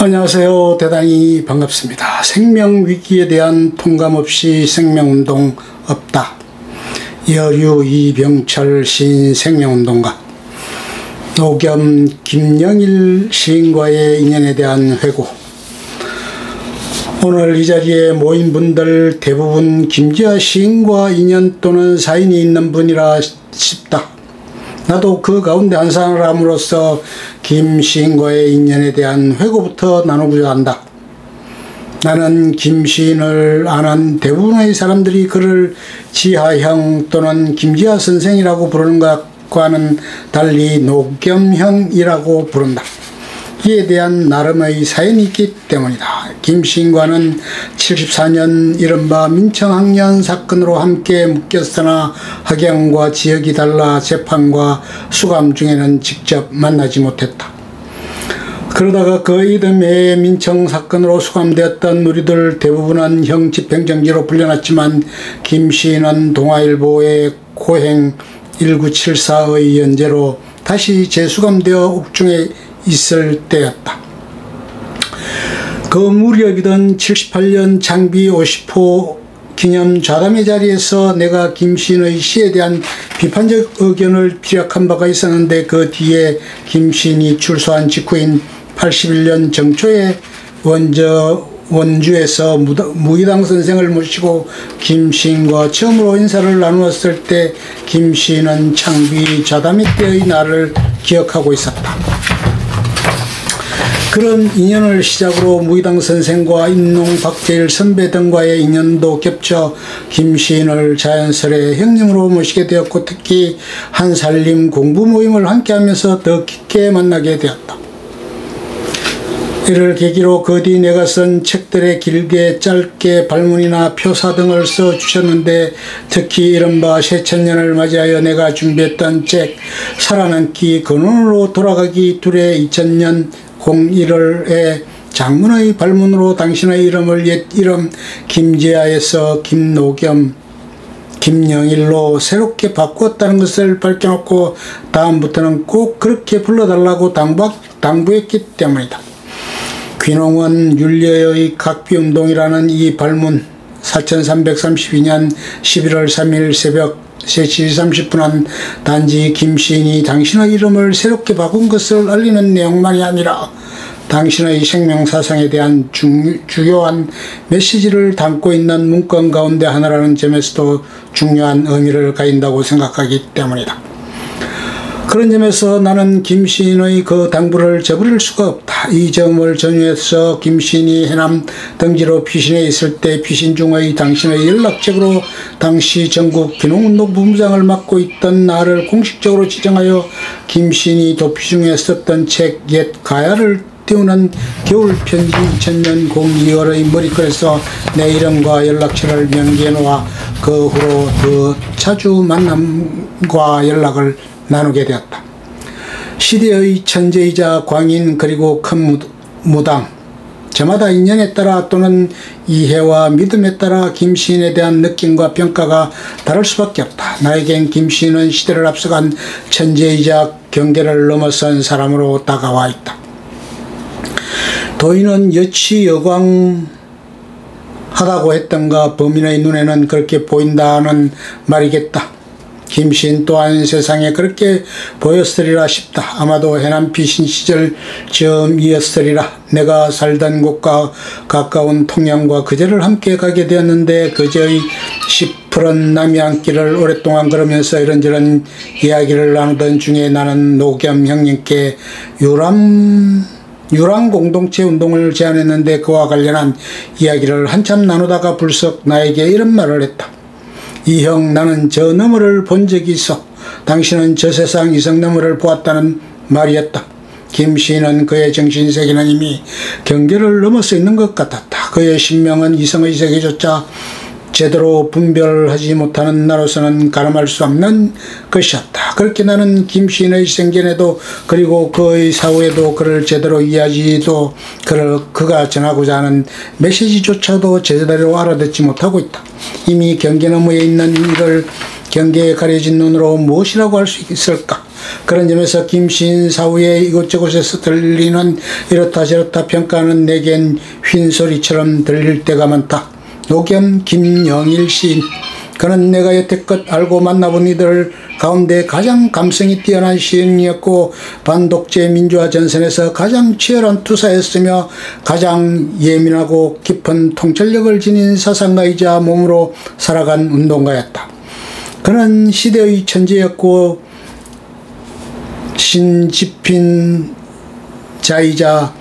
안녕하세요. 대단히 반갑습니다. 생명위기에 대한 통감 없이 생명운동 없다. 여류 이병철 시인 생명운동가, 노겸 김영일 시인과의 인연에 대한 회고. 오늘 이 자리에 모인 분들 대부분 김지아 시인과 인연 또는 사인이 있는 분이라 싶다. 나도 그 가운데 한 사람으로서 김 시인과의 인연에 대한 회고부터 나누고자 한다. 나는 김 시인을 아는 대부분의 사람들이 그를 지하형 또는 김지아 선생이라고 부르는 것과는 달리 노겸형이라고 부른다. 이에 대한 나름의 사연이 있기 때문이다. 김 시인과는 74년 이른바 민청학년 사건으로 함께 묶였으나 학연과 지역이 달라 재판과 수감 중에는 직접 만나지 못했다. 그러다가 그 이듬해 민청 사건으로 수감되었던 우리들 대부분은 형 집행정지로 풀려났지만 김 시인은 동아일보의 고행 1974의 연재로 다시 재수감되어 옥중에 있을 때였다. 그 무렵이던 78년 장비 50호 기념 좌담회 자리에서 내가 김 시인의 시에 대한 비판적 의견을 피력한 바가 있었는데, 그 뒤에 김 시인이 출소한 직후인 81년 정초에 원주에서 무의당 선생을 모시고 김 시인과 처음으로 인사를 나누었을 때 김 시인은 창비 좌담회 때의 나를 기억하고 있었다. 그런 인연을 시작으로 무의당 선생과 인농 박재일 선배 등과의 인연도 겹쳐 김 시인을 자연스레 형님으로 모시게 되었고, 특히 한살림 공부 모임을 함께하면서 더 깊게 만나게 되었다. 이를 계기로 그 뒤 내가 쓴 책들에 길게 짧게 발문이나 표사 등을 써주셨는데, 특히 이른바 새천년을 맞이하여 내가 준비했던 책 살아남기 근원으로 돌아가기 둘에 2000년 01월에 장문의 발문으로 당신의 이름을 옛 이름 김지아에서 김노겸, 김영일로 새롭게 바꾸었다는 것을 밝혀놓고 다음부터는 꼭 그렇게 불러달라고 당부했기 때문이다. 귀농은 윤례의 각비운동이라는 이 발문, 4332년 11월 3일 새벽 3시 30분은 단지 김 시인이 당신의 이름을 새롭게 바꾼 것을 알리는 내용만이 아니라 당신의 생명사상에 대한 주요한 메시지를 담고 있는 문건 가운데 하나라는 점에서도 중요한 의미를 가진다고 생각하기 때문이다. 그런 점에서 나는 김 시인의 그 당부를 저버릴 수가 없다. 이 점을 전후해서 김 시인이 해남 등지로 피신해 있을 때 피신 중의 당신의 연락책으로 당시 전국 귀농운동 본부장을 맡고 있던 나를 공식적으로 지정하여 김 시인이 도피 중에 썼던 책 옛 가야를 띄우는 겨울편지 2000년 02월의 머리글에서 내 이름과 연락처를 명기해 놓아 그 후로 더 자주 만남과 연락을 나누게 되었다. 시대의 천재이자 광인 그리고 큰 무당, 저마다 인연에 따라 또는 이해와 믿음에 따라 김 시인에 대한 느낌과 평가가 다를 수밖에 없다. 나에겐 김 시인은 시대를 앞서간 천재이자 경계를 넘어선 사람으로 다가와 있다. 도인은 여치 여광하다고 했던가 범인의 눈에는 그렇게 보인다는 말이겠다. 김 시인 또한 세상에 그렇게 보였으리라 싶다. 아마도 해남 피신 시절 즈음이었으리라. 내가 살던 곳과 가까운 통영과 그제를 함께 가게 되었는데, 그제의 시푸른 남해안길을 오랫동안 걸으면서 이런저런 이야기를 나누던 중에 나는 노겸 형님께 유랑 공동체 운동을 제안했는데, 그와 관련한 이야기를 한참 나누다가 불쑥 나에게 이런 말을 했다. 이 형, 나는 저 너머를 본 적이 있어. 당신은 저 세상 이성 너머를 보았다는 말이었다. 김 시인은 그의 정신세계는 이미 경계를 넘어서 있는 것 같았다. 그의 신명은 이성의 세계조차 제대로 분별하지 못하는 나로서는 가늠할 수 없는 것이었다. 그렇게 나는 김 시인의 생전에도 그리고 그의 사후에도 그를 제대로 이해하지도 그가 전하고자 하는 메시지조차도 제대로 알아듣지 못하고 있다. 이미 경계 너머에 있는 이를 경계에 가려진 눈으로 무엇이라고 할 수 있을까? 그런 점에서 김시인 사후에 이곳저곳에서 들리는 이렇다 저렇다 평가는 내겐 휜소리처럼 들릴 때가 많다. 노겸 김영일 시인. 그는 내가 여태껏 알고 만나본 이들 가운데 가장 감성이 뛰어난 시인이었고 반독재 민주화 전선에서 가장 치열한 투사였으며 가장 예민하고 깊은 통찰력을 지닌 사상가이자 몸으로 살아간 운동가였다. 그는 시대의 천재였고 신집힌자이자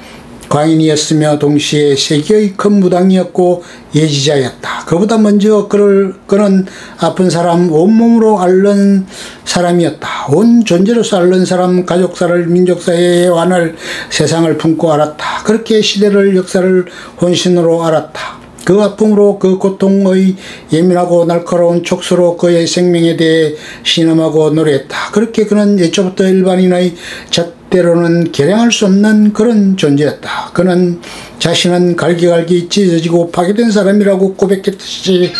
광인이었으며 동시에 세계의 큰 무당이었고 예지자였다. 그보다 먼저 그는 아픈 사람 온몸으로 앓는 사람이었다. 온 존재로서 앓는 사람, 가족사를, 민족사의 애환을, 세상을 품고 알았다. 그렇게 시대를, 역사를 혼신으로 알았다. 그 아픔으로 그 고통의 예민하고 날카로운 촉수로 그의 생명에 대해 신음하고 노래했다. 그렇게 그는 예초부터 일반인의 잣대로는 계량할 수 없는 그런 존재였다. 그는 자신은 갈기갈기 찢어지고 파괴된 사람이라고 고백했듯이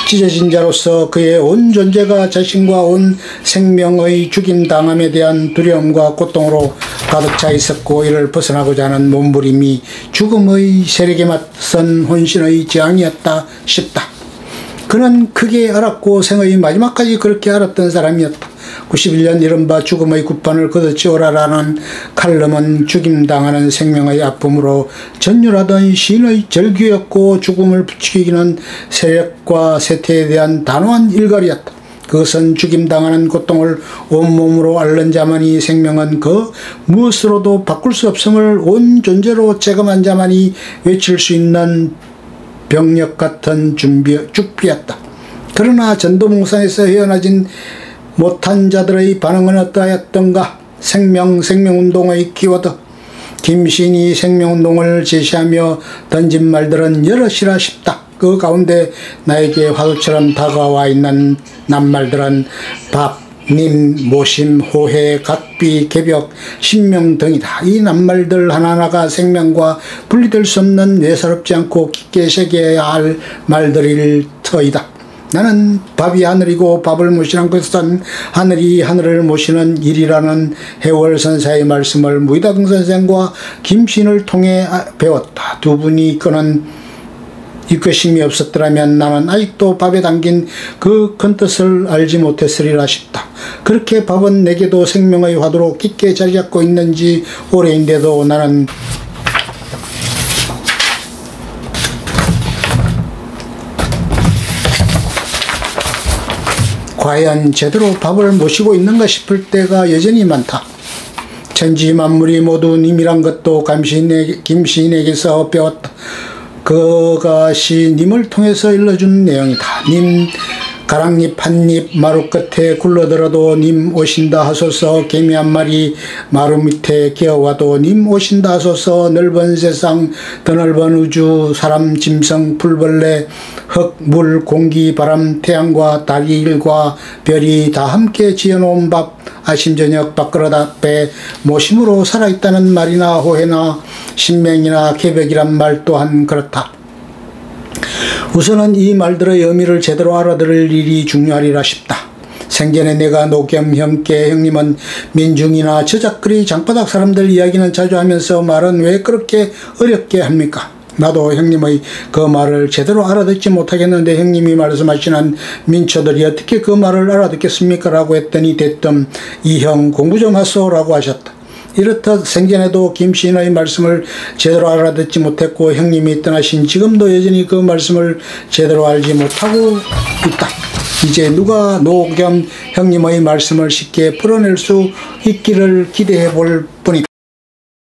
찢어진 자로서 그의 온 존재가 자신과 온 생명의 죽임당함에 대한 두려움과 고통으로 가득 차 있었고 이를 벗어나고자 하는 몸부림이 죽음의 세력에 맞선 혼신의 저항이었다 싶다. 그는 크게 알았고 생의 마지막까지 그렇게 알았던 사람이었다. 91년 이른바 죽음의 구판을 걷어치우라라는 칼럼은 죽임당하는 생명의 아픔으로 전율하던 시인의 절규였고 죽음을 부추기는 세력과 세태에 대한 단호한 일갈이었다. 그것은 죽임당하는 고통을 온몸으로 앓는 자만이 생명은 그 무엇으로도 바꿀 수 없음을 온 존재로 체감한 자만이 외칠 수 있는 병력 같은 죽비였다. 그러나 전도몽산에서 헤어나진 못한 자들의 반응은 어떠하였던가? 생명운동의 키워드. 김시인이 생명운동을 제시하며 던진 말들은 여럿이라 싶다. 그 가운데 나에게 화두처럼 다가와 있는 낱말들은 밥, 님, 모심, 호해, 각비, 개벽, 신명 등이다. 이 낱말들 하나하나가 생명과 분리될 수 없는 예사롭지 않고 깊게 새겨야 할 말들일 터이다. 나는 밥이 하늘이고 밥을 모시는 것은 하늘이 하늘을 모시는 일이라는 해월선사의 말씀을 무이다등 선생과 김시인을 통해 배웠다. 두 분이 이끄는 이끄심이 없었더라면 나는 아직도 밥에 담긴 그 큰 뜻을 알지 못했으리라 싶다. 그렇게 밥은 내게도 생명의 화두로 깊게 자리 잡고 있는지 오래인데도 나는 과연 제대로 밥을 모시고 있는가 싶을 때가 여전히 많다. 천지 만물이 모두 님이란 것도 김시인에게서 배웠다. 그것이 님을 통해서 일러준 내용이다. 님 가랑잎 한 잎 마루 끝에 굴러들어도 님 오신다 하소서. 개미 한 마리 마루 밑에 기어와도 님 오신다 하소서. 넓은 세상 더 넓은 우주 사람 짐승 풀벌레 흙 물 공기 바람 태양과 달이 일과 별이 다 함께 지어놓은 밥 아침 저녁 밥그릇 앞에 모심으로 살아있다는 말이나 호해나 신명이나 개벽이란 말 또한 그렇다. 우선은 이 말들의 의미를 제대로 알아들을 일이 중요하리라 싶다. 생전에 내가 노겸 형께 형님은 민중이나 저작거리 장바닥 사람들 이야기는 자주 하면서 말은 왜 그렇게 어렵게 합니까? 나도 형님의 그 말을 제대로 알아듣지 못하겠는데 형님이 말씀하시는 민초들이 어떻게 그 말을 알아듣겠습니까? 라고 했더니 대뜸 이 형 공부 좀 하소 라고 하셨다. 이렇듯 생전에도 김시인의 말씀을 제대로 알아듣지 못했고 형님이 떠나신 지금도 여전히 그 말씀을 제대로 알지 못하고 있다. 이제 누가 노겸 형님의 말씀을 쉽게 풀어낼 수 있기를 기대해 볼 뿐이다.